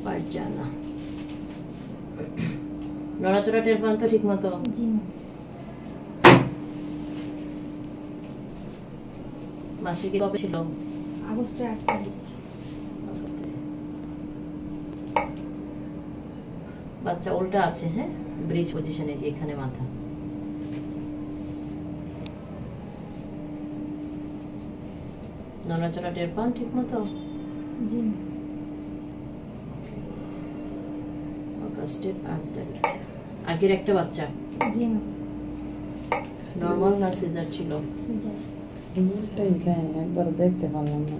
ফারজানা নড়াচড়া টের পান তো ঠিক মতো? জি না। মাসিক কবে ছিল? আগস্টের 8 তারিখ। বাচ্চা উল্টা আছে, হ্যাঁ, ব্রিজ পজিশনে, যে এখানে মাথা। নড়াচড়া টের পান ঠিক মতো? জি না। আগস্টের 8 তারিখ। আগের একটা বাচ্চা? জি না। নরমাল না সিজার ছিল? সিজার। উল্টাই গায়ে একবার দেখতে পারলাম না।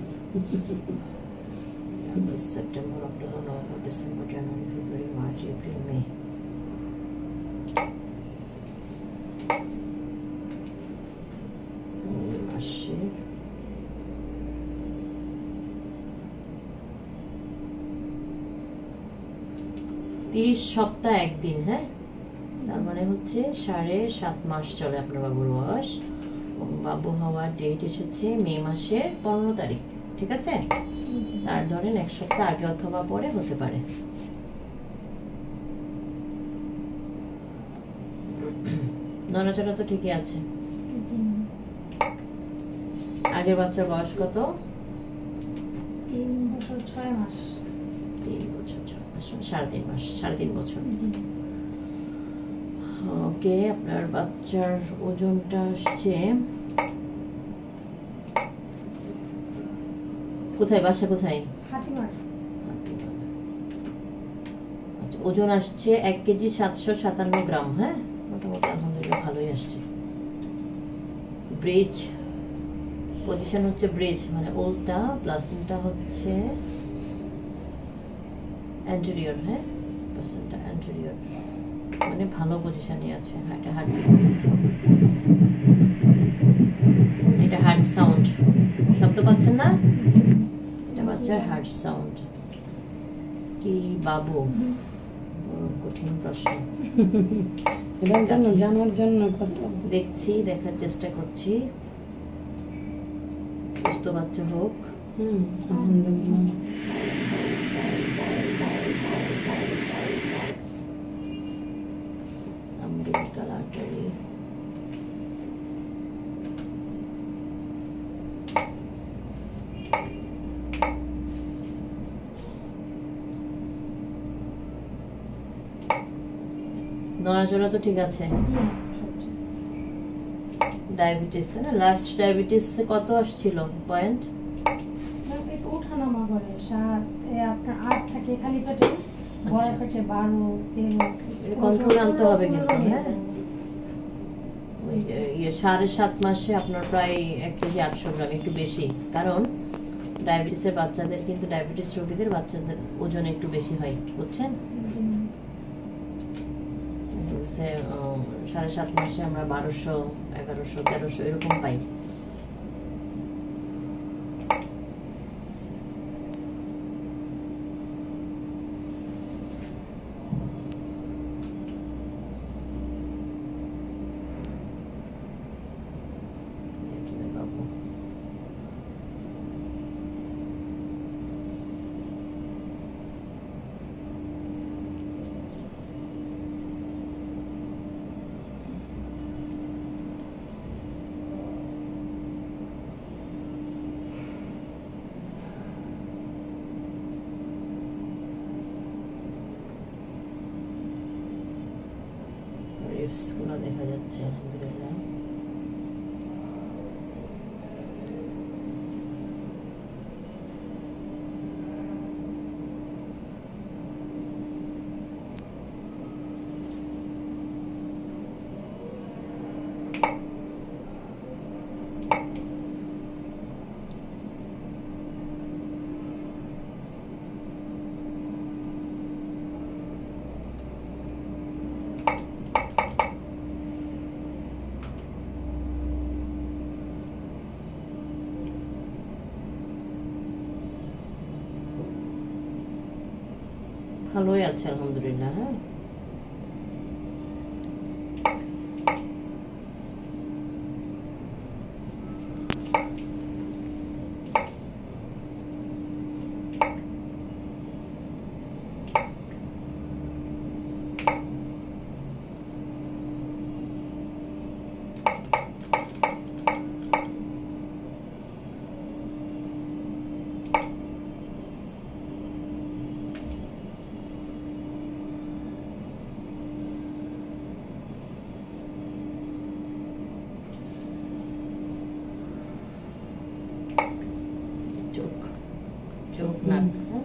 আগস্ট, সেপ্টেম্বর, অক্টোবর, নভেম্বর, ডিসেম্বর, জানুয়ারি, ফেব্রুয়ারি, মার্চ, এপ্রিল, মে। মাসে 30 সপ্তাহ 1 দিন, হ্যাঁ, তার মানে হচ্ছে 7.5 মাস চলে আপনার বাবুর বয়স। বাবু হওয়ার ডেট এসেছে মে মাসের 15 তারিখ, ঠিক আছে? তার ধরেন 1 সপ্তাহ আগে অথবা পরে হতে পারে। নড়াচড়া তো ঠিকই আছে। জি না। আগের বাচ্চার বয়স কত? 3 বছর 6 মাস। 3 বছর 6 মাস, 3.5 মাস, 3.5 বছর। জি। ওকে, আপনার বাচ্চার ওজনটা আসছে, কোথায় বাসা, কোথায়? হাতিমার। আচ্ছা, ওজন আসছে 1 কেজি 757 গ্রাম, হ্যাঁ, মোটামুটি আলহামদুলিল্লাহ ভালোই আসছে। ব্রিজ পজিশন হচ্ছে ব্রিজ মানে উল্টা, প্লাসেন্টা হচ্ছে অ্যান্টেরিয়র, হ্যাঁ, প্লাসেন্টা অ্যান্টেরিয়র, মানে ভালো পজিশনে আছে। এটা হার্ট, এটা হার্ট সাউন্ড, শব্দ পাচ্ছেন না? এটা বাচ্চার হার্ট সাউন্ড। কি বাবু, বড় কঠিন প্রশ্ন। এটার জন্য জানার জন্য কত দেখছি, দেখার চেষ্টা করছি, সুস্থ বাচ্চা হোক। আলহামদুলিল্লাহ। umbilical artery, নড়াচড়া তো ঠিক আছে। জি না। ডায়াবেটিস, তাই না? লাস্ট ডায়াবেটিস কত আসছিল পয়েন্ট? পেট ওঠানামা করে, আপনার 8 থাকে খালি পেটে, বড় পেটে 12, 13। কন্ট্রোল আনতে হবে কিন্তু, হ্যাঁ। ওই 7.5 মাসে আপনার প্রায় 1 কেজি 800 গ্রাম, একটু বেশি, কারণ ডায়াবেটিসের বাচ্চাদের কিন্তু, ডায়াবেটিস রোগীদের বাচ্চাদের ওজন একটু বেশি হয়, বুঝছেন? 7.5 মাসে আমরা 1200, 1100, 1300 এরকম পাই। রিপসগুলো দেখা যাচ্ছে আলহামদুলিল্লাহ। ভালোই আছে আলহামদুলিল্লাহ। হ্যাঁ, চোখ নাক, হ্যাঁ?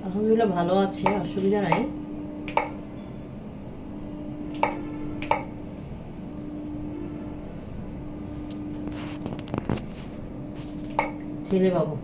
আলহামদুলিল্লাহ ভালো আছে, অসুবিধা নাই। ছেলে বাবু